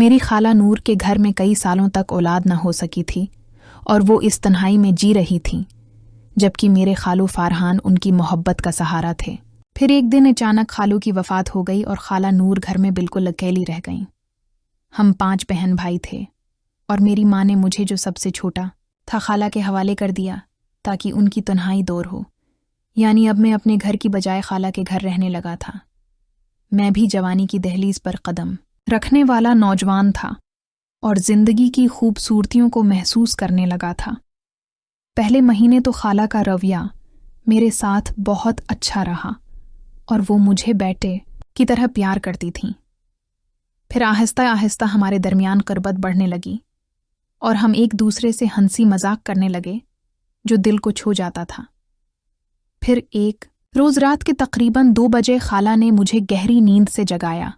मेरी खाला नूर के घर में कई सालों तक औलाद न हो सकी थी और वो इस तन्हाई में जी रही थीं, जबकि मेरे खालू फारहान उनकी मोहब्बत का सहारा थे। फिर एक दिन अचानक खालू की वफ़ात हो गई और खाला नूर घर में बिल्कुल अकेली रह गईं। हम 5 बहन भाई थे और मेरी माँ ने मुझे, जो सबसे छोटा था, खाला के हवाले कर दिया ताकि उनकी तन्हाई दूर हो। यानी अब मैं अपने घर की बजाय खाला के घर रहने लगा था। मैं भी जवानी की दहलीज पर कदम रखने वाला नौजवान था और जिंदगी की खूबसूरतियों को महसूस करने लगा था। पहले महीने तो खाला का रवैया मेरे साथ बहुत अच्छा रहा और वो मुझे बेटे की तरह प्यार करती थीं। फिर आहिस्ता आहिस्ता हमारे दरमियान क़ुर्बत बढ़ने लगी और हम एक दूसरे से हंसी मजाक करने लगे, जो दिल को छू जाता था। फिर एक रोज़ रात के तकरीबन 2 बजे खाला ने मुझे गहरी नींद से जगाया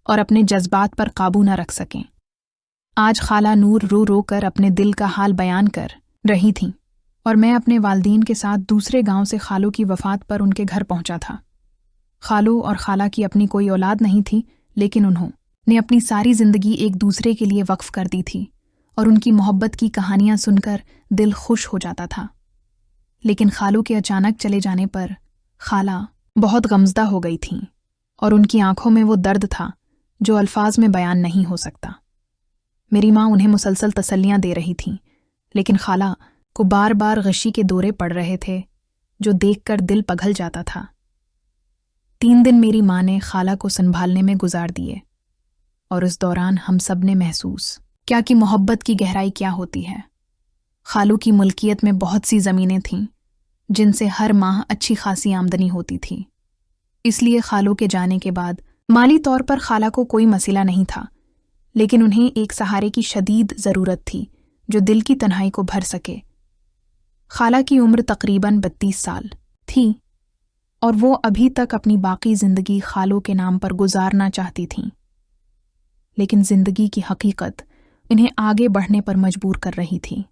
और अपने जज्बात पर काबू न रख सकें। आज खाला नूर रो रो कर अपने दिल का हाल बयान कर रही थीं और मैं अपने वालिदैन के साथ दूसरे गांव से खालू की वफ़ात पर उनके घर पहुंचा था। खालू और खाला की अपनी कोई औलाद नहीं थी, लेकिन उन्होंने अपनी सारी ज़िंदगी एक दूसरे के लिए वक्फ कर दी थी और उनकी मोहब्बत की कहानियां सुनकर दिल खुश हो जाता था। लेकिन खालू के अचानक चले जाने पर खाला बहुत गमज़दा हो गई थीं और उनकी आंखों में वो दर्द था जो अल्फाज में बयान नहीं हो सकता। मेरी माँ उन्हें मुसलसल तसल्लियां दे रही थीं, लेकिन खाला को बार बार गशी के दौरे पड़ रहे थे, जो देखकर दिल पिघल जाता था। 3 दिन मेरी माँ ने खाला को संभालने में गुजार दिए और उस दौरान हम सब ने महसूस क्या कि मोहब्बत की गहराई क्या होती है। खालू की मुल्कियत में बहुत सी ज़मीनें थीं जिनसे हर माह अच्छी खासी आमदनी होती थी, इसलिए खालू के जाने के बाद माली तौर पर खाला को कोई मसला नहीं था, लेकिन उन्हें एक सहारे की शदीद ज़रूरत थी जो दिल की तन्हाई को भर सके। खाला की उम्र तकरीबन 32 साल थी और वो अभी तक अपनी बाकी ज़िंदगी खालू के नाम पर गुजारना चाहती थीं, लेकिन ज़िंदगी की हकीकत इन्हें आगे बढ़ने पर मजबूर कर रही थी।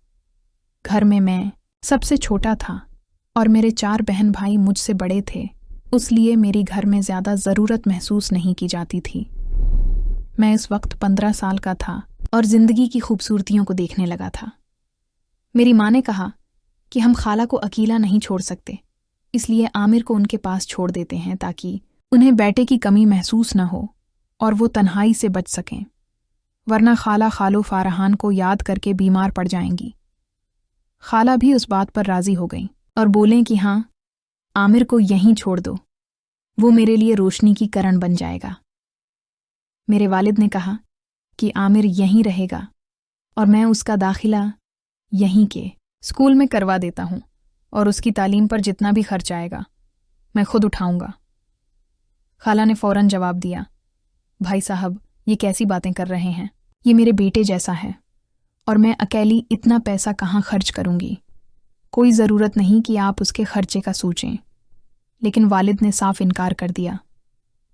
घर में मैं सबसे छोटा था और मेरे 4 बहन भाई मुझसे बड़े थे, इसलिए मेरी घर में ज़्यादा ज़रूरत महसूस नहीं की जाती थी। मैं इस वक्त 15 साल का था और ज़िंदगी की खूबसूरतियों को देखने लगा था। मेरी माँ ने कहा कि हम खाला को अकेला नहीं छोड़ सकते, इसलिए आमिर को उनके पास छोड़ देते हैं ताकि उन्हें बेटे की कमी महसूस न हो और वो तन्हाई से बच सकें, वरना खाला खालू फारहान को याद करके बीमार पड़ जाएंगी। खाला भी उस बात पर राज़ी हो गई और बोलें कि हाँ, आमिर को यहीं छोड़ दो, वो मेरे लिए रोशनी की किरण बन जाएगा। मेरे वालिद ने कहा कि आमिर यहीं रहेगा और मैं उसका दाखिला यहीं के स्कूल में करवा देता हूँ और उसकी तालीम पर जितना भी खर्च आएगा मैं खुद उठाऊंगा। खाला ने फ़ौरन जवाब दिया, भाई साहब, ये कैसी बातें कर रहे हैं? ये मेरे बेटे जैसा है और मैं अकेली इतना पैसा कहाँ खर्च करूँगी? कोई ज़रूरत नहीं कि आप उसके खर्चे का सोचें। लेकिन वालिद ने साफ इनकार कर दिया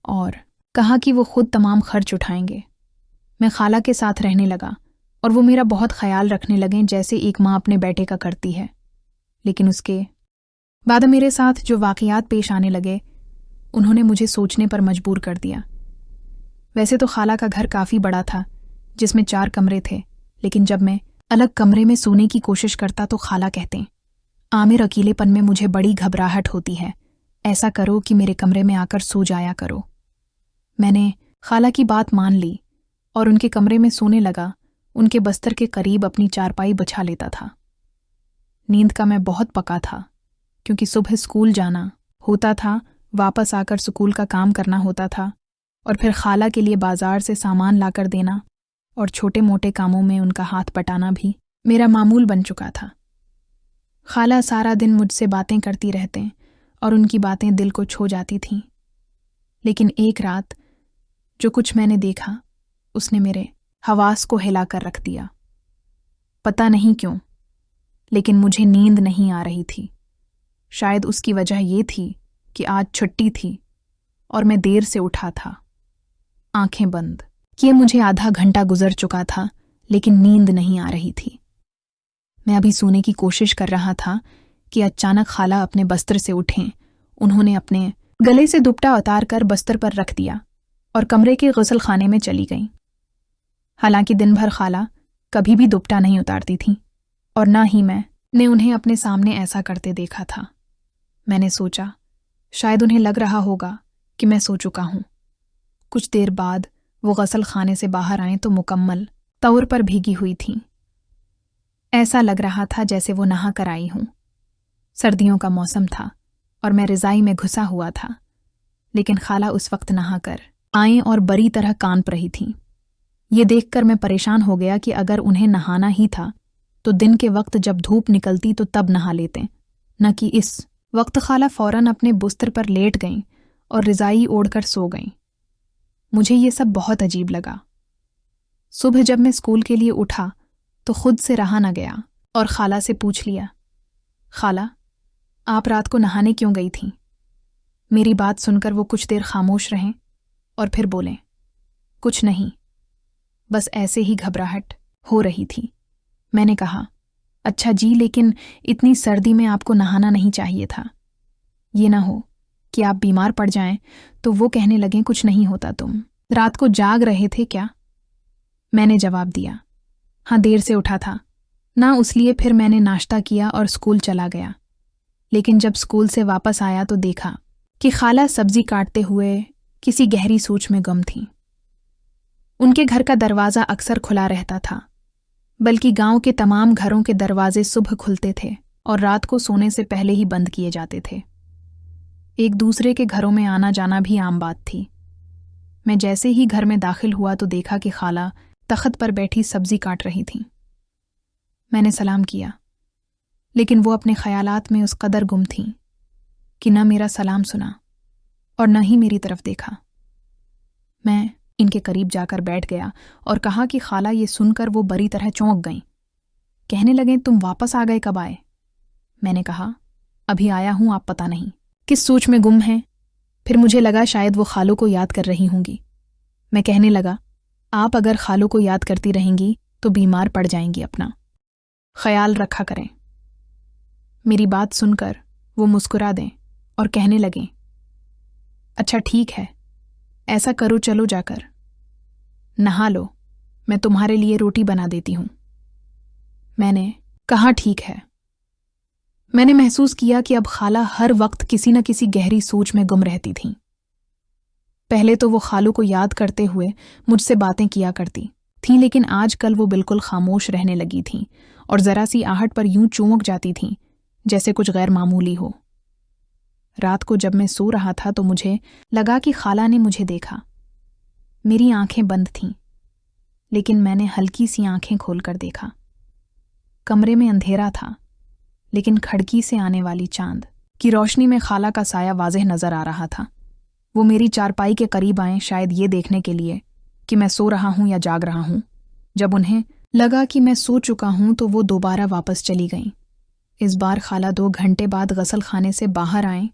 और कहा कि वो खुद तमाम खर्च उठाएंगे। मैं खाला के साथ रहने लगा और वो मेरा बहुत ख्याल रखने लगे, जैसे एक माँ अपने बेटे का करती है। लेकिन उसके बाद मेरे साथ जो वाक़यात पेश आने लगे, उन्होंने मुझे सोचने पर मजबूर कर दिया। वैसे तो खाला का घर काफ़ी बड़ा था, जिसमें 4 कमरे थे, लेकिन जब मैं अलग कमरे में सोने की कोशिश करता तो खाला कहते, आमिर, अकेलेपन में मुझे बड़ी घबराहट होती है, ऐसा करो कि मेरे कमरे में आकर सो जाया करो। मैंने खाला की बात मान ली और उनके कमरे में सोने लगा। उनके बस्तर के करीब अपनी चारपाई बिछा लेता था। नींद का मैं बहुत पका था, क्योंकि सुबह स्कूल जाना होता था, वापस आकर स्कूल का काम करना होता था और फिर खाला के लिए बाजार से सामान लाकर देना और छोटे मोटे कामों में उनका हाथ बटाना भी मेरा मामूल बन चुका था। खाला सारा दिन मुझसे बातें करती रहते और उनकी बातें दिल को छू जाती थीं। लेकिन एक रात जो कुछ मैंने देखा, उसने मेरे हवास को हिलाकर रख दिया। पता नहीं क्यों, लेकिन मुझे नींद नहीं आ रही थी। शायद उसकी वजह ये थी कि आज छुट्टी थी और मैं देर से उठा था। आंखें बंद किए मुझे आधा घंटा गुजर चुका था, लेकिन नींद नहीं आ रही थी। मैं अभी सोने की कोशिश कर रहा था कि अचानक खाला अपने बस्तर से उठें। उन्होंने अपने गले से दुपट्टा उतार कर बस्तर पर रख दिया और कमरे के गुसल खाने में चली गईं। हालांकि दिन भर खाला कभी भी दुपट्टा नहीं उतारती थीं और ना ही मैंने उन्हें अपने सामने ऐसा करते देखा था। मैंने सोचा शायद उन्हें लग रहा होगा कि मैं सो चुका हूं। कुछ देर बाद वो गसल खाने से बाहर आए तो मुकम्मल तौर पर भीगी हुई थीं। ऐसा लग रहा था जैसे वो नहा कर आई हूं। सर्दियों का मौसम था और मैं रज़ाई में घुसा हुआ था, लेकिन खाला उस वक्त नहा कर आए और बड़ी तरह कांप रही थीं। ये देखकर मैं परेशान हो गया कि अगर उन्हें नहाना ही था तो दिन के वक्त जब धूप निकलती तो तब नहा लेते, न कि इस वक्त। खाला फौरन अपने बिस्तर पर लेट गईं और रज़ाई ओढ़कर सो गईं। मुझे ये सब बहुत अजीब लगा। सुबह जब मैं स्कूल के लिए उठा तो खुद से रहा न गया और खाला से पूछ लिया, खाला आप रात को नहाने क्यों गई थीं? मेरी बात सुनकर वो कुछ देर खामोश रहें और फिर बोलें, कुछ नहीं, बस ऐसे ही घबराहट हो रही थी। मैंने कहा, अच्छा जी, लेकिन इतनी सर्दी में आपको नहाना नहीं चाहिए था। ये ना हो कि आप बीमार पड़ जाएं तो वो कहने लगें कुछ नहीं होता, तुम रात को जाग रहे थे क्या? मैंने जवाब दिया, हाँ देर से उठा था ना, उसलिए फिर मैंने नाश्ता किया और स्कूल चला गया। लेकिन जब स्कूल से वापस आया तो देखा कि खाला सब्जी काटते हुए किसी गहरी सोच में गुम थीं। उनके घर का दरवाज़ा अक्सर खुला रहता था, बल्कि गांव के तमाम घरों के दरवाजे सुबह खुलते थे और रात को सोने से पहले ही बंद किए जाते थे। एक दूसरे के घरों में आना जाना भी आम बात थी। मैं जैसे ही घर में दाखिल हुआ तो देखा कि खाला तख्त पर बैठी सब्जी काट रही थीं। मैंने सलाम किया, लेकिन वो अपने ख्यालात में उस कदर गुम थीं कि न मेरा सलाम सुना और न ही मेरी तरफ देखा। मैं इनके करीब जाकर बैठ गया और कहा कि खाला ये सुनकर वो बड़ी तरह चौंक गईं। कहने लगें, तुम वापस आ गए, कब आए? मैंने कहा, अभी आया हूं, आप पता नहीं किस सोच में गुम हैं। फिर मुझे लगा शायद वो खालों को याद कर रही होंगी। मैं कहने लगा, आप अगर खालों को याद करती रहेंगी तो बीमार पड़ जाएंगी, अपना ख्याल रखा करें। मेरी बात सुनकर वो मुस्कुरा दें और कहने लगें, अच्छा ठीक है, ऐसा करो, चलो जाकर नहा लो, मैं तुम्हारे लिए रोटी बना देती हूं। मैंने कहा, ठीक है। मैंने महसूस किया कि अब खाला हर वक्त किसी न किसी गहरी सोच में गुम रहती थीं। पहले तो वो खालों को याद करते हुए मुझसे बातें किया करती थीं, लेकिन आजकल वो बिल्कुल खामोश रहने लगी थीं और जरा सी आहट पर यूं चौंक जाती थीं जैसे कुछ गैर मामूली हो। रात को जब मैं सो रहा था तो मुझे लगा कि खाला ने मुझे देखा। मेरी आंखें बंद थीं, लेकिन मैंने हल्की सी आंखें खोलकर देखा। कमरे में अंधेरा था, लेकिन खिड़की से आने वाली चांद की रोशनी में खाला का साया वाज़ेह नजर आ रहा था। वो मेरी चारपाई के करीब आए, शायद ये देखने के लिए कि मैं सो रहा हूं या जाग रहा हूं। जब उन्हें लगा कि मैं सो चुका हूं तो वो दोबारा वापस चली गईं। इस बार खाला 2 घंटे बाद गसल खाने से बाहर आए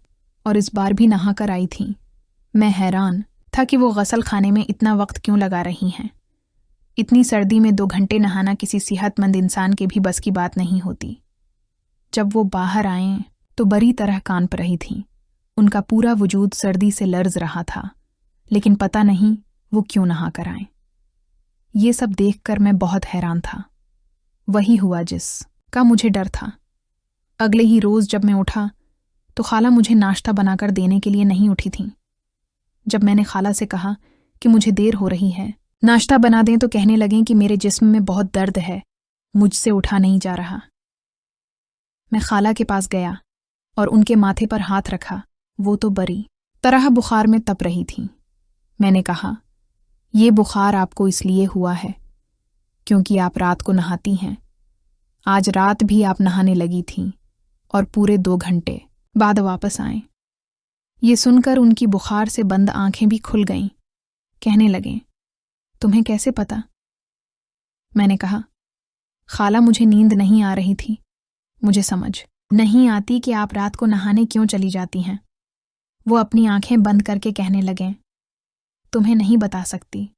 और इस बार भी नहा कर आई थीं। मैं हैरान था कि वो गसल खाने में इतना वक्त क्यों लगा रही हैं। इतनी सर्दी में 2 घंटे नहाना किसी सेहतमंद इंसान के भी बस की बात नहीं होती। जब वो बाहर आए तो बड़ी तरह कांप रही थीं। उनका पूरा वजूद सर्दी से लर्ज रहा था, लेकिन पता नहीं वो क्यों नहा कर आए। ये सब देखकर मैं बहुत हैरान था। वही हुआ जिसका मुझे डर था। अगले ही रोज जब मैं उठा तो खाला मुझे नाश्ता बनाकर देने के लिए नहीं उठी थीं। जब मैंने खाला से कहा कि मुझे देर हो रही है, नाश्ता बना दें, तो कहने लगें कि मेरे जिस्म में बहुत दर्द है, मुझसे उठा नहीं जा रहा। मैं खाला के पास गया और उनके माथे पर हाथ रखा। वो तो बड़ी तरह बुखार में तप रही थीं। मैंने कहा, ये बुखार आपको इसलिए हुआ है क्योंकि आप रात को नहाती हैं। आज रात भी आप नहाने लगी थीं और पूरे 2 घंटे बाद वापस आए। ये सुनकर उनकी बुखार से बंद आंखें भी खुल गईं। कहने लगे, तुम्हें कैसे पता? मैंने कहा, खाला मुझे नींद नहीं आ रही थी। मुझे समझ नहीं आती कि आप रात को नहाने क्यों चली जाती हैं। वो अपनी आंखें बंद करके कहने लगे, तुम्हें नहीं बता सकती,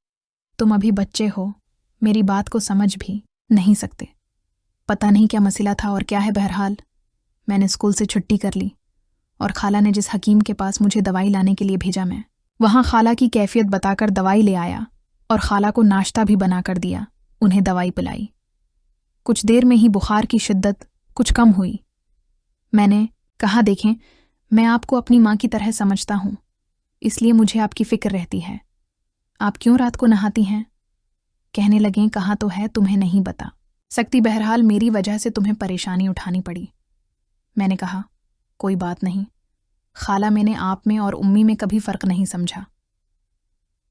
तुम अभी बच्चे हो, मेरी बात को समझ भी नहीं सकते। पता नहीं क्या मसला था और क्या है। बहरहाल मैंने स्कूल से छुट्टी कर ली और खाला ने जिस हकीम के पास मुझे दवाई लाने के लिए भेजा, मैं वहां खाला की कैफियत बताकर दवाई ले आया। और खाला को नाश्ता भी बना कर दिया, उन्हें दवाई पिलाई। कुछ देर में ही बुखार की शिद्दत कुछ कम हुई। मैंने कहा, देखें, मैं आपको अपनी माँ की तरह समझता हूँ, इसलिए मुझे आपकी फिक्र रहती है। आप क्यों रात को नहाती हैं? कहने लगें, कहा तो है, तुम्हें नहीं बता सकती, बहरहाल मेरी वजह से तुम्हें परेशानी उठानी पड़ी। मैंने कहा, कोई बात नहीं खाला, मैंने आप में और उम्मी में कभी फ़र्क नहीं समझा।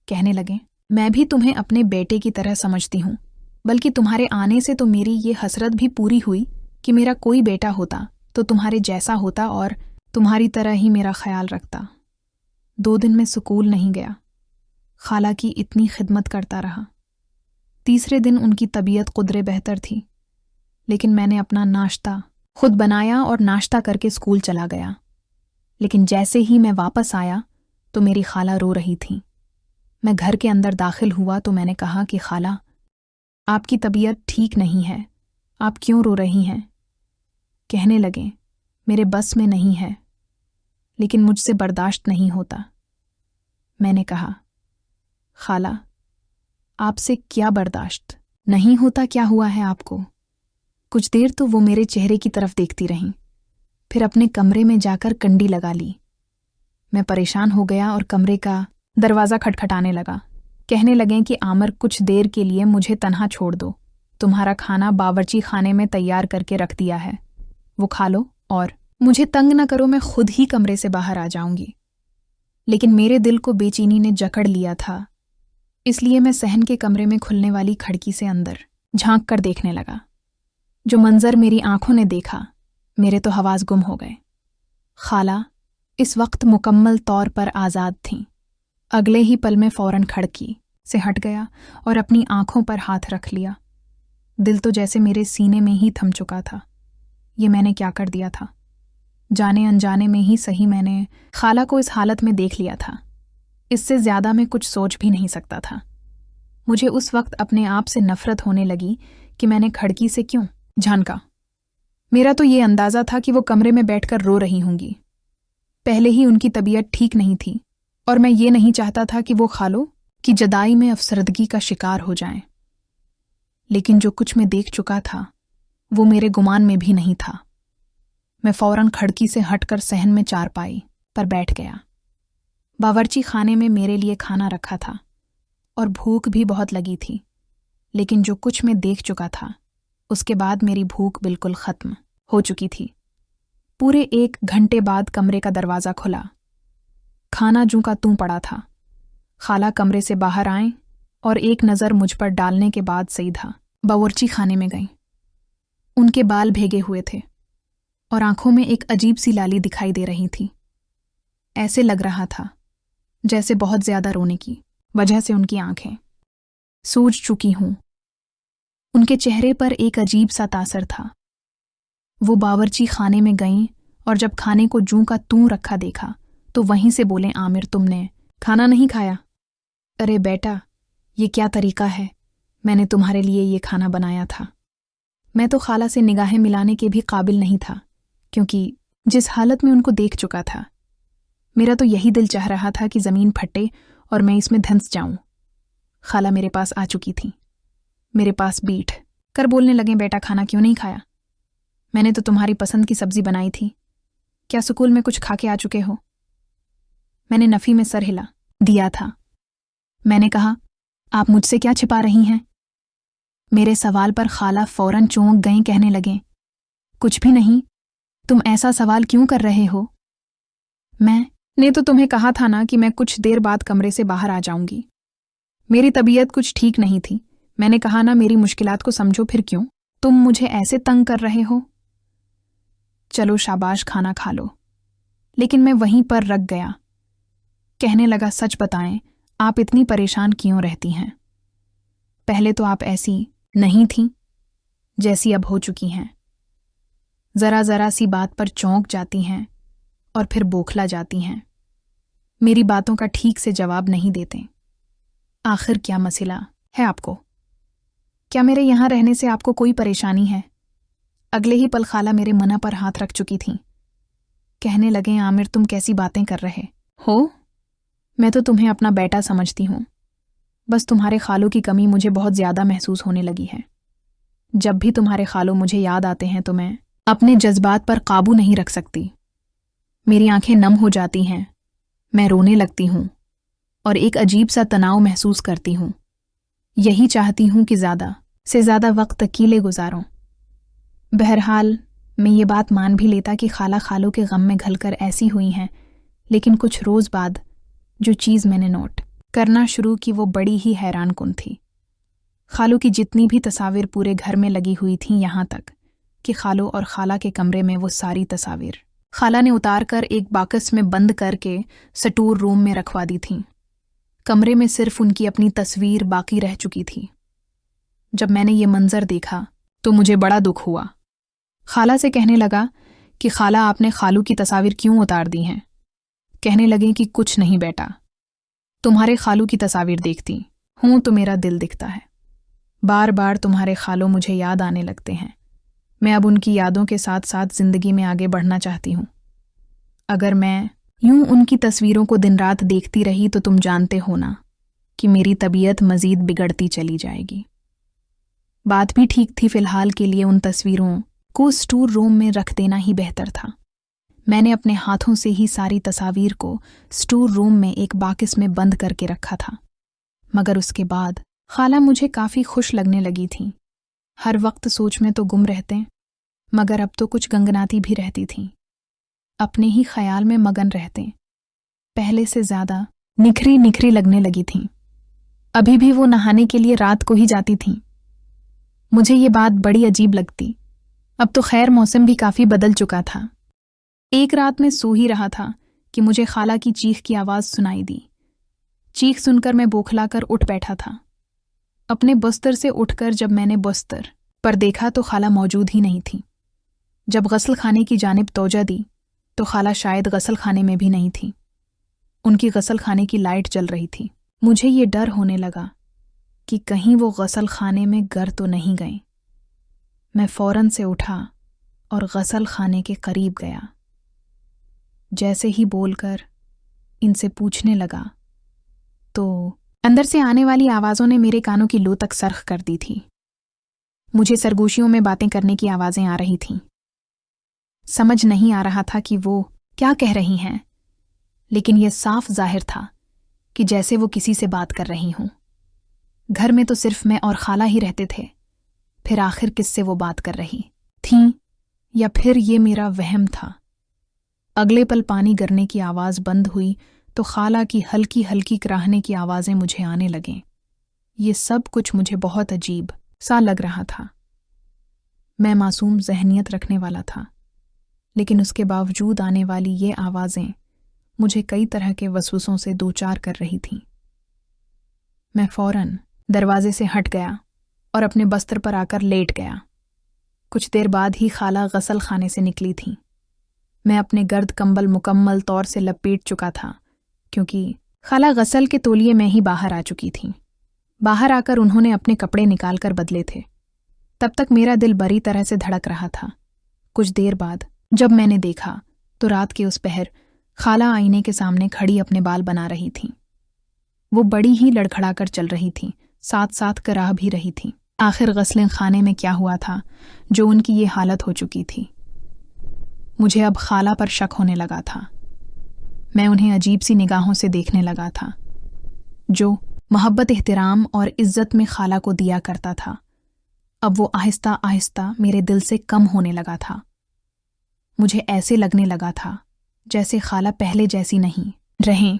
कहने लगे, मैं भी तुम्हें अपने बेटे की तरह समझती हूँ, बल्कि तुम्हारे आने से तो मेरी ये हसरत भी पूरी हुई कि मेरा कोई बेटा होता तो तुम्हारे जैसा होता और तुम्हारी तरह ही मेरा ख्याल रखता। 2 दिन में स्कूल नहीं गया, खाला की इतनी खिदमत करता रहा। तीसरे दिन उनकी तबीयत कुदरे बेहतर थी, लेकिन मैंने अपना नाश्ता खुद बनाया और नाश्ता करके स्कूल चला गया। लेकिन जैसे ही मैं वापस आया तो मेरी खाला रो रही थी। मैं घर के अंदर दाखिल हुआ तो मैंने कहा कि खाला, आपकी तबीयत ठीक नहीं है, आप क्यों रो रही हैं? कहने लगे, मेरे बस में नहीं है, लेकिन मुझसे बर्दाश्त नहीं होता। मैंने कहा, खाला, आपसे क्या बर्दाश्त नहीं होता? क्या हुआ है आपको? कुछ देर तो वो मेरे चेहरे की तरफ देखती रहीं, फिर अपने कमरे में जाकर कंडी लगा ली। मैं परेशान हो गया और कमरे का दरवाज़ा खटखटाने लगा। कहने लगें कि आमिर, कुछ देर के लिए मुझे तन्हा छोड़ दो, तुम्हारा खाना बावर्ची खाने में तैयार करके रख दिया है, वो खा लो और मुझे तंग न करो, मैं खुद ही कमरे से बाहर आ जाऊंगी। लेकिन मेरे दिल को बेचैनी ने जकड़ लिया था, इसलिए मैं सहन के कमरे में खुलने वाली खिड़की से अंदर झांक कर देखने लगा। जो मंजर मेरी आंखों ने देखा, मेरे तो हवास गुम हो गए। खाला इस वक्त मुकम्मल तौर पर आज़ाद थीं। अगले ही पल में फ़ौरन खिड़की से हट गया और अपनी आंखों पर हाथ रख लिया। दिल तो जैसे मेरे सीने में ही थम चुका था। ये मैंने क्या कर दिया था? जाने अनजाने में ही सही, मैंने खाला को इस हालत में देख लिया था। इससे ज़्यादा मैं कुछ सोच भी नहीं सकता था। मुझे उस वक्त अपने आप से नफ़रत होने लगी कि मैंने खिड़की से क्यों झांका। मेरा तो ये अंदाज़ा था कि वो कमरे में बैठकर रो रही होंगी। पहले ही उनकी तबीयत ठीक नहीं थी और मैं ये नहीं चाहता था कि वो खालो की जदाई में अफसरदगी का शिकार हो जाएं। लेकिन जो कुछ मैं देख चुका था वो मेरे गुमान में भी नहीं था। मैं फ़ौरन खिड़की से हटकर सहन में चारपाई पर बैठ गया। बावर्ची खाने में मेरे लिए खाना रखा था और भूख भी बहुत लगी थी, लेकिन जो कुछ मैं देख चुका था उसके बाद मेरी भूख बिल्कुल ख़त्म हो चुकी थी। पूरे 1 घंटे बाद कमरे का दरवाज़ा खुला। खाना जूं का तूं पड़ा था। खाला कमरे से बाहर आए और एक नज़र मुझ पर डालने के बाद सीधा बावर्ची खाने में गईं। उनके बाल भीगे हुए थे और आंखों में एक अजीब सी लाली दिखाई दे रही थी। ऐसे लग रहा था जैसे बहुत ज़्यादा रोने की वजह से उनकी आंखें सूज चुकी हों। उनके चेहरे पर एक अजीब सा तासर था। वो बावर्ची खाने में गईं और जब खाने को जूं का तूं रखा देखा तो वहीं से बोले, आमिर, तुमने खाना नहीं खाया? अरे बेटा, ये क्या तरीका है? मैंने तुम्हारे लिए ये खाना बनाया था। मैं तो खाला से निगाहें मिलाने के भी काबिल नहीं था, क्योंकि जिस हालत में उनको देख चुका था, मेरा तो यही दिल चाह रहा था कि ज़मीन फटे और मैं इसमें धंस जाऊं। खाला मेरे पास आ चुकी थी, मेरे पास बैठ कर बोलने लगे, बेटा, खाना क्यों नहीं खाया? मैंने तो तुम्हारी पसंद की सब्जी बनाई थी, क्या स्कूल में कुछ खा के आ चुके हो? मैंने नफ़ी में सर हिला दिया था। मैंने कहा, आप मुझसे क्या छिपा रही हैं? मेरे सवाल पर खाला फ़ौरन चौंक गईं, कहने लगे, कुछ भी नहीं, तुम ऐसा सवाल क्यों कर रहे हो? मैंने तो तुम्हें कहा था ना कि मैं कुछ देर बाद कमरे से बाहर आ जाऊंगी। मेरी तबीयत कुछ ठीक नहीं थी। मैंने कहा ना, मेरी मुश्किलात को समझो, फिर क्यों तुम मुझे ऐसे तंग कर रहे हो? चलो शाबाश, खाना खा लो। लेकिन मैं वहीं पर रख गया। कहने लगा, सच बताएं, आप इतनी परेशान क्यों रहती हैं? पहले तो आप ऐसी नहीं थीं जैसी अब हो चुकी हैं। ज़रा ज़रा सी बात पर चौंक जाती हैं और फिर बौखला जाती हैं। मेरी बातों का ठीक से जवाब नहीं देते। आखिर क्या मसला है आपको? क्या मेरे यहाँ रहने से आपको कोई परेशानी है? अगले ही पल खाला मेरे मना पर हाथ रख चुकी थीं। कहने लगे, आमिर, तुम कैसी बातें कर रहे हो? मैं तो तुम्हें अपना बेटा समझती हूँ। बस तुम्हारे खालों की कमी मुझे बहुत ज़्यादा महसूस होने लगी है। जब भी तुम्हारे खालों मुझे याद आते हैं तो मैं अपने जज्बात पर काबू नहीं रख सकती। मेरी आंखें नम हो जाती हैं, मैं रोने लगती हूँ और एक अजीब सा तनाव महसूस करती हूँ। यही चाहती हूँ कि ज़्यादा से ज़्यादा वक्त अकेले गुजारूं। बहरहाल मैं ये बात मान भी लेता कि खाला खालों के गम में घलकर ऐसी हुई हैं, लेकिन कुछ रोज़ बाद जो चीज़ मैंने नोट करना शुरू की वो बड़ी ही हैरान कुन थी। खालों की जितनी भी तस्वीर पूरे घर में लगी हुई थीं, यहाँ तक कि खालों और खाला के कमरे में वो सारी तस्वीर खाला ने उतार कर एक बाकस में बंद करके स्टोर रूम में रखवा दी थीं। कमरे में सिर्फ उनकी अपनी तस्वीर बाकी रह चुकी थी। जब मैंने ये मंजर देखा तो मुझे बड़ा दुख हुआ। खाला से कहने लगा कि खाला आपने खालू की तस्वीर क्यों उतार दी हैं? कहने लगे कि कुछ नहीं बेटा, तुम्हारे खालू की तस्वीर देखती हूँ तो मेरा दिल दिखता है। बार बार तुम्हारे खालों मुझे याद आने लगते हैं। मैं अब उनकी यादों के साथ साथ जिंदगी में आगे बढ़ना चाहती हूँ। अगर मैं यूं उनकी तस्वीरों को दिन रात देखती रही तो तुम जानते हो ना कि मेरी तबीयत मजीद बिगड़ती चली जाएगी। बात भी ठीक थी, फिलहाल के लिए उन तस्वीरों को स्टोर रूम में रख देना ही बेहतर था। मैंने अपने हाथों से ही सारी तस्वीर को स्टोर रूम में एक बाकस में बंद करके रखा था। मगर उसके बाद खाला मुझे काफ़ी खुश लगने लगी थी। हर वक्त सोच में तो गुम रहते, मगर अब तो कुछ गंगनाती भी रहती थीं। अपने ही ख्याल में मगन रहते, पहले से ज़्यादा निखरी निखरी लगने लगी थीं। अभी भी वो नहाने के लिए रात को ही जाती थीं। मुझे ये बात बड़ी अजीब लगती। अब तो खैर मौसम भी काफ़ी बदल चुका था। एक रात में सो ही रहा था कि मुझे खाला की चीख की आवाज़ सुनाई दी। चीख सुनकर मैं बौखलाकर उठ बैठा था। अपने बस्तर से उठकर जब मैंने बस्तर पर देखा तो खाला मौजूद ही नहीं थी। जब गसल खाने की जानिब तवज्जो दी तो खाला शायद गसल खाने में भी नहीं थी। उनकी गसल खाने की लाइट जल रही थी। मुझे ये डर होने लगा कि कहीं वो गसल खाने में गर तो नहीं गए। मैं फौरन से उठा और गसल खाने के करीब गया। जैसे ही बोलकर इनसे पूछने लगा तो अंदर से आने वाली आवाज़ों ने मेरे कानों की लो तक सरख कर दी थी। मुझे सरगोशियों में बातें करने की आवाज़ें आ रही थीं। समझ नहीं आ रहा था कि वो क्या कह रही हैं, लेकिन यह साफ जाहिर था कि जैसे वो किसी से बात कर रही हूं। घर में तो सिर्फ मैं और खाला ही रहते थे, फिर आखिर किससे वो बात कर रही थीं, या फिर ये मेरा वहम था। अगले पल पानी गिरने की आवाज़ बंद हुई तो खाला की हल्की हल्की कराहने की आवाज़ें मुझे आने लगें। ये सब कुछ मुझे बहुत अजीब सा लग रहा था। मैं मासूम जहनियत रखने वाला था, लेकिन उसके बावजूद आने वाली ये आवाज़ें मुझे कई तरह के वसवसों से दो चार कर रही थीं। मैं फौरन दरवाजे से हट गया और अपने बस्तर पर आकर लेट गया। कुछ देर बाद ही खाला गसल खाने से निकली थीं। मैं अपने गर्द कंबल मुकम्मल तौर से लपेट चुका था, क्योंकि खाला गसल के तौलिए में ही बाहर आ चुकी थीं। बाहर आकर उन्होंने अपने कपड़े निकाल कर बदले थे। तब तक मेरा दिल बड़ी तरह से धड़क रहा था। कुछ देर बाद जब मैंने देखा तो रात के उस पहर खाला आईने के सामने खड़ी अपने बाल बना रही थीं। वो बड़ी ही लड़खड़ाकर चल रही थीं, साथ साथ कराह भी रही थीं। आखिर गसलें खाने में क्या हुआ था जो उनकी ये हालत हो चुकी थी। मुझे अब खाला पर शक होने लगा था। मैं उन्हें अजीब सी निगाहों से देखने लगा था। जो मोहब्बत, एहतराम और इज्जत में खाला को दिया करता था, अब वो आहिस्ता आहिस्ता मेरे दिल से कम होने लगा था। मुझे ऐसे लगने लगा था जैसे खाला पहले जैसी नहीं रहें।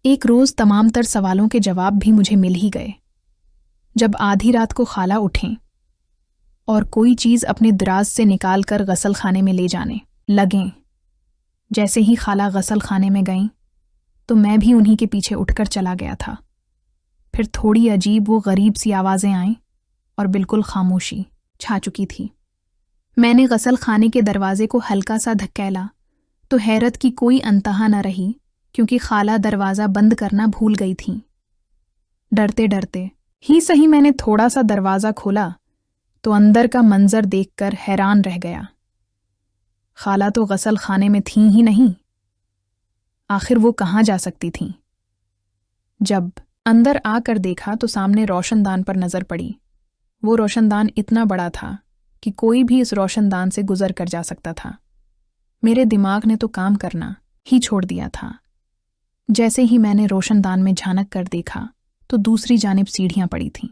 एक रोज़ तमाम तर सवालों के जवाब भी मुझे मिल ही गए। जब आधी रात को खाला उठें और कोई चीज़ अपने दराज से निकाल कर गसल खाने में ले जाने लगें, जैसे ही खाला गसल खाने में गईं तो मैं भी उन्हीं के पीछे उठकर चला गया था। फिर थोड़ी अजीब वो गरीब सी आवाज़ें आईं और बिल्कुल खामोशी छा चुकी थी। मैंने गसल खाने के दरवाजे को हल्का सा धक्केला तो हैरत की कोई अंतहा न रही, क्योंकि खाला दरवाज़ा बंद करना भूल गई थीं। डरते डरते ही सही मैंने थोड़ा सा दरवाज़ा खोला तो अंदर का मंजर देखकर हैरान रह गया। खाला तो गसल खाने में थीं ही नहीं, आखिर वो कहाँ जा सकती थीं। जब अंदर आकर देखा तो सामने रोशनदान पर नजर पड़ी। वो रोशनदान इतना बड़ा था कि कोई भी इस रोशनदान से गुजर कर जा सकता था। मेरे दिमाग ने तो काम करना ही छोड़ दिया था। जैसे ही मैंने रोशनदान में झांक कर देखा तो दूसरी जानिब सीढ़ियां पड़ी थीं।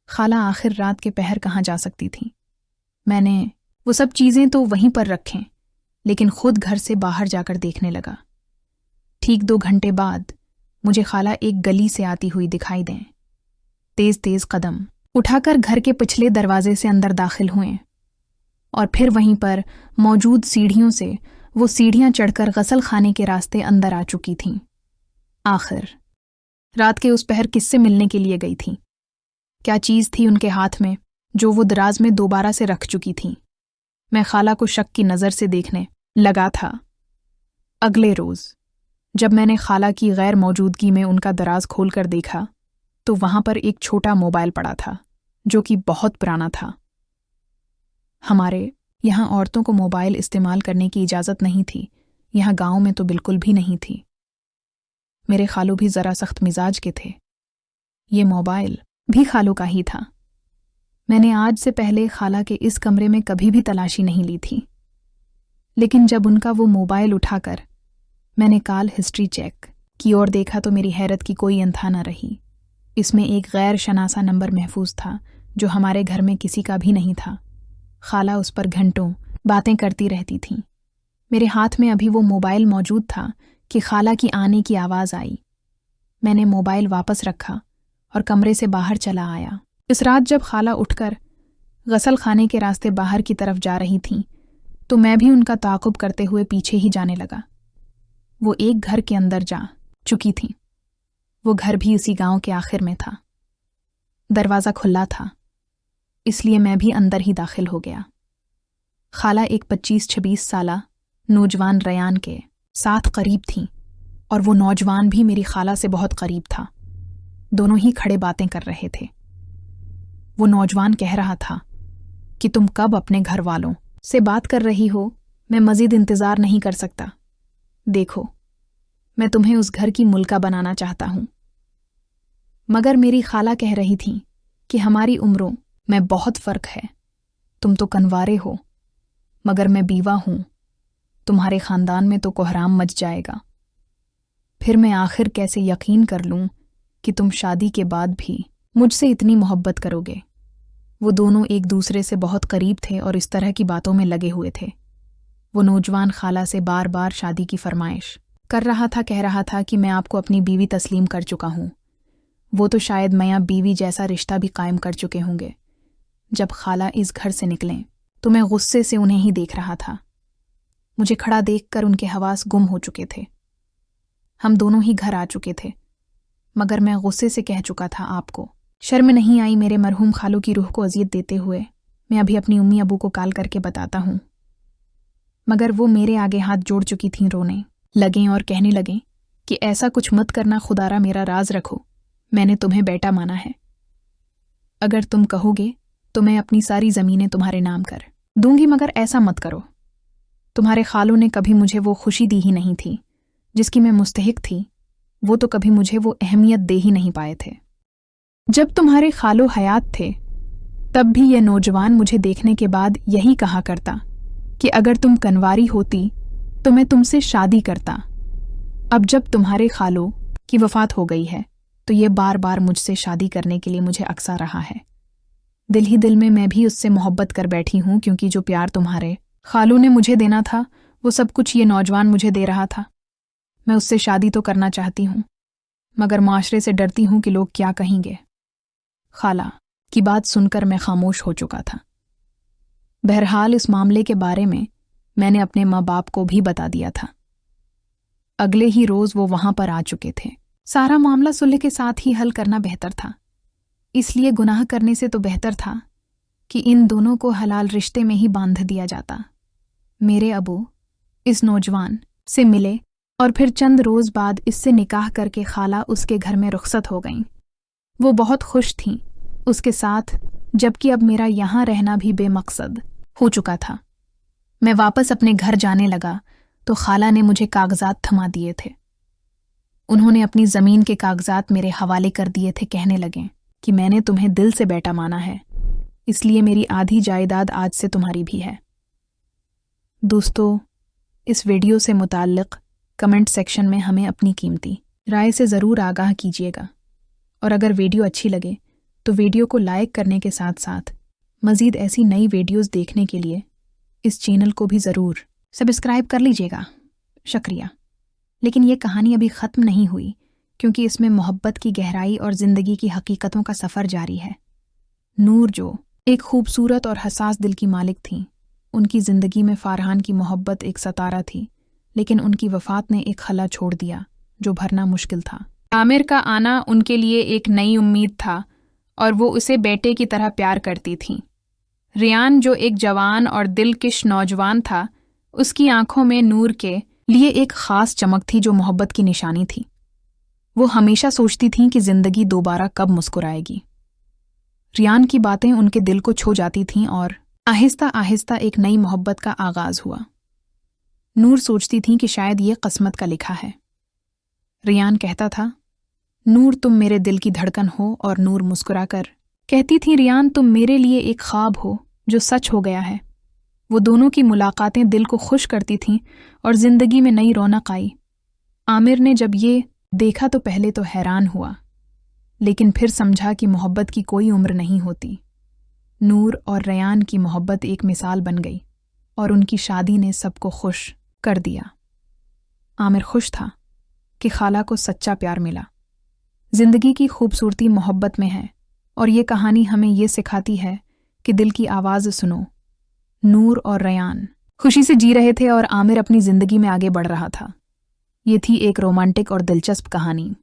खाला आखिर रात के पहर कहाँ जा सकती थी। मैंने वो सब चीजें तो वहीं पर रखें, लेकिन खुद घर से बाहर जाकर देखने लगा। ठीक 2 घंटे बाद मुझे खाला एक गली से आती हुई दिखाई दें। तेज तेज कदम उठाकर घर के पिछले दरवाजे से अंदर दाखिल हुए और फिर वहीं पर मौजूद सीढ़ियों से वो सीढ़ियां चढ़कर गसल खाने के रास्ते अंदर आ चुकी थीं। आखिर रात के उस पहर किससे मिलने के लिए गई थी? क्या चीज थी उनके हाथ में जो वो दराज में दोबारा से रख चुकी थी? मैं खाला को शक की नज़र से देखने लगा था। अगले रोज जब मैंने खाला की गैर मौजूदगी में उनका दराज खोलकर देखा तो वहां पर एक छोटा मोबाइल पड़ा था जो कि बहुत पुराना था। हमारे यहाँ औरतों को मोबाइल इस्तेमाल करने की इजाज़त नहीं थी, यहाँ गांव में तो बिल्कुल भी नहीं थी। मेरे खालू भी ज़रा सख्त मिजाज के थे। ये मोबाइल भी खालू का ही था। मैंने आज से पहले खाला के इस कमरे में कभी भी तलाशी नहीं ली थी, लेकिन जब उनका वो मोबाइल उठाकर मैंने कॉल हिस्ट्री चेक की और देखा तो मेरी हैरत की कोई अंतहा न रही। इसमें एक गैर शनासा नंबर महफूज था जो हमारे घर में किसी का भी नहीं था। खाला उस पर घंटों बातें करती रहती थीं। मेरे हाथ में अभी वो मोबाइल मौजूद था कि खाला की आने की आवाज़ आई। मैंने मोबाइल वापस रखा और कमरे से बाहर चला आया। इस रात जब खाला उठकर गसल खाने के रास्ते बाहर की तरफ जा रही थीं तो मैं भी उनका ताक़ुब करते हुए पीछे ही जाने लगा। वो एक घर के अंदर जा चुकी थीं। वो घर भी उसी गांव के आखिर में था। दरवाज़ा खुला था, इसलिए मैं भी अंदर ही दाखिल हो गया। खाला एक 25-26 साला नौजवान रयान के साथ करीब थीं और वो नौजवान भी मेरी खाला से बहुत करीब था। दोनों ही खड़े बातें कर रहे थे। वो नौजवान कह रहा था कि तुम कब अपने घर वालों से बात कर रही हो, मैं मज़ीद इंतज़ार नहीं कर सकता। देखो, मैं तुम्हें उस घर की मुल्का बनाना चाहता हूं। मगर मेरी खाला कह रही थी कि हमारी उम्रों में बहुत फ़र्क है। तुम तो कनवारे हो, मगर मैं बीवा हूं। तुम्हारे ख़ानदान में तो कोहराम मच जाएगा। फिर मैं आखिर कैसे यकीन कर लूं कि तुम शादी के बाद भी मुझसे इतनी मोहब्बत करोगे। वो दोनों एक दूसरे से बहुत करीब थे और इस तरह की बातों में लगे हुए थे। वो नौजवान खाला से बार बार शादी की फरमाइश कर रहा था, कह रहा था कि मैं आपको अपनी बीवी तस्लीम कर चुका हूं। वो तो शायद मियां बीवी जैसा रिश्ता भी कायम कर चुके होंगे। जब खाला इस घर से निकलें तो मैं गुस्से से उन्हें ही देख रहा था। मुझे खड़ा देखकर उनके हवास गुम हो चुके थे। हम दोनों ही घर आ चुके थे, मगर मैं गुस्से से कह चुका था आपको। शर्म नहीं आई मेरे मरहूम खालू की रूह को अजियत देते हुए। मैं अभी अपनी उम्मी अबू को कॉल करके बताता हूं। मगर वो मेरे आगे हाथ जोड़ चुकी थीं, रोने लगें और कहने लगें कि ऐसा कुछ मत करना, खुदारा मेरा राज रखो, मैंने तुम्हें बेटा माना है। अगर तुम कहोगे तो मैं अपनी सारी ज़मीनें तुम्हारे नाम कर दूंगी, मगर ऐसा मत करो। तुम्हारे खालों ने कभी मुझे वो खुशी दी ही नहीं थी जिसकी मैं मुस्तहिक थी। वो तो कभी मुझे वो अहमियत दे ही नहीं पाए थे। जब तुम्हारे खालो हयात थे तब भी यह नौजवान मुझे देखने के बाद यही कहा करता कि अगर तुम कनवारी होती तो मैं तुमसे शादी करता। अब जब तुम्हारे खालो की वफ़ात हो गई है तो ये बार बार मुझसे शादी करने के लिए मुझे अक्सा रहा है। दिल ही दिल में मैं भी उससे मोहब्बत कर बैठी हूँ, क्योंकि जो प्यार तुम्हारे खालू ने मुझे देना था वो सब कुछ ये नौजवान मुझे दे रहा था। मैं उससे शादी तो करना चाहती हूँ, मगर माशरे से डरती हूँ कि लोग क्या कहेंगे। खाला की बात सुनकर मैं खामोश हो चुका था। बहरहाल इस मामले के बारे में मैंने अपने माँ बाप को भी बता दिया था। अगले ही रोज़ वो वहाँ पर आ चुके थे। सारा मामला सुलह के साथ ही हल करना बेहतर था, इसलिए गुनाह करने से तो बेहतर था कि इन दोनों को हलाल रिश्ते में ही बांध दिया जाता। मेरे अबू इस नौजवान से मिले और फिर चंद रोज़ बाद इससे निकाह करके खाला उसके घर में रुखसत हो गईं। वो बहुत खुश थीं उसके साथ, जबकि अब मेरा यहाँ रहना भी बेमकसद हो चुका था। मैं वापस अपने घर जाने लगा तो खाला ने मुझे कागजात थमा दिए थे। उन्होंने अपनी ज़मीन के कागजात मेरे हवाले कर दिए थे। कहने लगे कि मैंने तुम्हें दिल से बेटा माना है, इसलिए मेरी आधी जायदाद आज से तुम्हारी भी है। दोस्तों, इस वीडियो से मुताल्लिक़ कमेंट सेक्शन में हमें अपनी कीमती राय से ज़रूर आगाह कीजिएगा, और अगर वीडियो अच्छी लगे तो वीडियो को लाइक करने के साथ साथ मज़ीद ऐसी नई वीडियोस देखने के लिए इस चैनल को भी ज़रूर सब्सक्राइब कर लीजिएगा। शुक्रिया। लेकिन ये कहानी अभी ख़त्म नहीं हुई, क्योंकि इसमें मोहब्बत की गहराई और ज़िंदगी की हकीकतों का सफ़र जारी है। नूर, जो एक खूबसूरत और हसास दिल की मालिक थीं, उनकी ज़िंदगी में फ़ारहान की मोहब्बत एक सतारा थी, लेकिन उनकी वफ़ात ने एक खला छोड़ दिया जो भरना मुश्किल था। आमिर का आना उनके लिए एक नई उम्मीद था और वो उसे बेटे की तरह प्यार करती थीं। रियान, जो एक जवान और दिलकश नौजवान था, उसकी आंखों में नूर के लिए एक ख़ास चमक थी जो मोहब्बत की निशानी थी। वो हमेशा सोचती थीं कि ज़िंदगी दोबारा कब मुस्कुराएगी। रियान की बातें उनके दिल को छू जाती थीं और आहिस्ता आहिस्ता एक नई मोहब्बत का आगाज़ हुआ। नूर सोचती थीं कि शायद ये किस्मत का लिखा है। रियान कहता था, नूर तुम मेरे दिल की धड़कन हो, और नूर मुस्कुराकर कहती थी, रियान तुम मेरे लिए एक ख्वाब हो जो सच हो गया है। वो दोनों की मुलाकातें दिल को खुश करती थीं और ज़िंदगी में नई रौनक आई। आमिर ने जब ये देखा तो पहले तो हैरान हुआ, लेकिन फिर समझा कि मोहब्बत की कोई उम्र नहीं होती। नूर और रियान की मोहब्बत एक मिसाल बन गई और उनकी शादी ने सबको खुश कर दिया। आमिर खुश था कि खाला को सच्चा प्यार मिला। ज़िंदगी की खूबसूरती मोहब्बत में है, और ये कहानी हमें ये सिखाती है कि दिल की आवाज़ सुनो। नूर और रियान खुशी से जी रहे थे और आमिर अपनी ज़िंदगी में आगे बढ़ रहा था। ये थी एक रोमांटिक और दिलचस्प कहानी